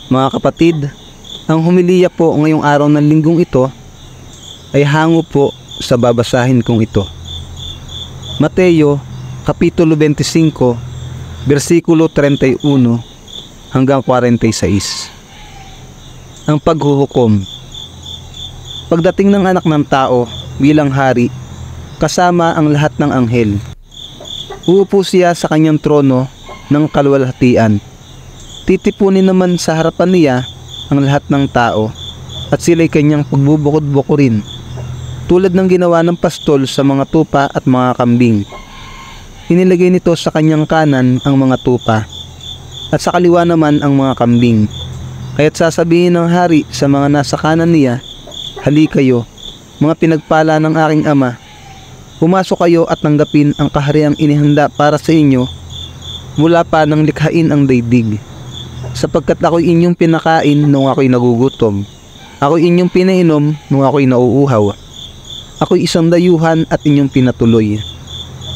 Mga kapatid, ang humiliya po ngayong araw ng linggong ito ay hango po sa babasahin kong ito. Mateo, Kapitulo 25, versikulo 31 hanggang 46. Ang paghuhukom. Pagdating ng anak ng tao bilang hari, kasama ang lahat ng anghel, uupo siya sa kanyang trono ng kaluwalhatian. Titipunin naman sa harapan niya ang lahat ng tao at sila'y kanyang pagbubukod-bukurin, tulad ng ginawa ng pastol sa mga tupa at mga kambing. Inilagay nito sa kanyang kanan ang mga tupa at sa kaliwa naman ang mga kambing. Kaya't sasabihin ng hari sa mga nasa kanan niya, "Hali kayo, mga pinagpala ng aking ama, pumasok kayo at tanggapin ang kahariang inihanda para sa inyo mula pa nang likhain ang daigdig. Sapagkat ako'y inyong pinakain nung ako'y nagugutom, ako'y inyong pinainom nung ako'y nauuhaw. Ako'y isang dayuhan at inyong pinatuloy.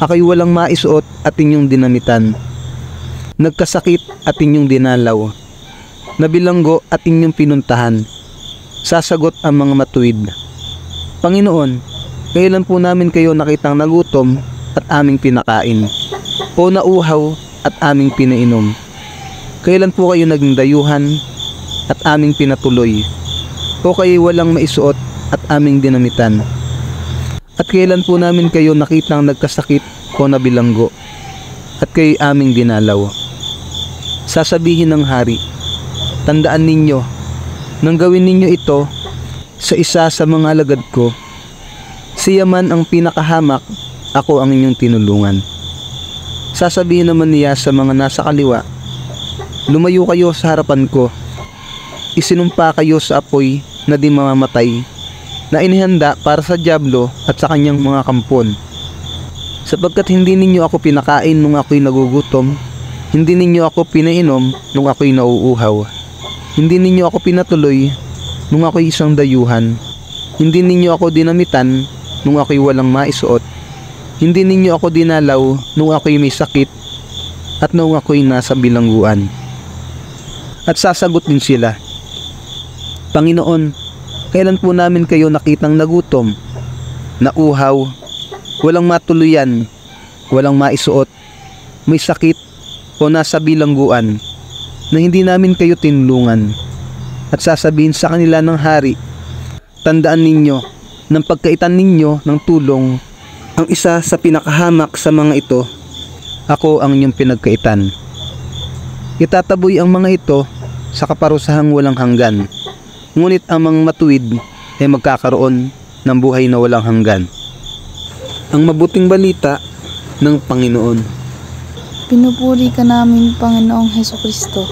Ako'y walang maisuot at inyong dinamitan. Nagkasakit at inyong dinalaw. Nabilanggo at inyong pinuntahan." Sasagot ang mga matuwid, "Panginoon, kailan po namin kayo nakitang nagutom at aming pinakain, o nauhaw at aming pinainom? Kailan po kayo naging dayuhan at aming pinatuloy, o kayo walang maisuot at aming dinamitan? At kailan po namin kayo nakitang nagkasakit o nabilanggo at kayo aming dinalaw?" Sasabihin ng hari, "Tandaan ninyo, nang gawin ninyo ito sa isa sa mga alagad ko, siya man ang pinakahamak, ako ang inyong tinulungan." Sasabihin naman niya sa mga nasa kaliwa, "Lumayo kayo sa harapan ko. Isinumpa kayo sa apoy na di mamamatay, na inihanda para sa dyablo at sa kanyang mga kampon. Sapagkat hindi ninyo ako pinakain nung ako'y nagugutom, hindi ninyo ako pinainom nung ako'y nauuhaw. Hindi ninyo ako pinatuloy nung ako'y isang dayuhan. Hindi ninyo ako dinamitan nung ako'y walang maisuot. Hindi ninyo ako dinalaw nung ako'y may sakit at nung ako'y nasa bilangguan." At sasagot din sila, "Panginoon, kailan po namin kayo nakitang nagutom, nauhaw, walang matuluyan, walang maisuot, may sakit o nasa bilangguan, na hindi namin kayo tinulungan?" At sasabihin sa kanila ng hari, "Tandaan ninyo, ng pagkaitan ninyo ng tulong ang isa sa pinakahamak sa mga ito, ako ang inyong pinagkaitan. Itataboy ang mga ito sa kaparusahang walang hanggan, ngunit ang mga matuwid ay magkakaroon ng buhay na walang hanggan." Ang mabuting balita ng Panginoon. Pinupuri ka namin, Panginoong Hesukristo.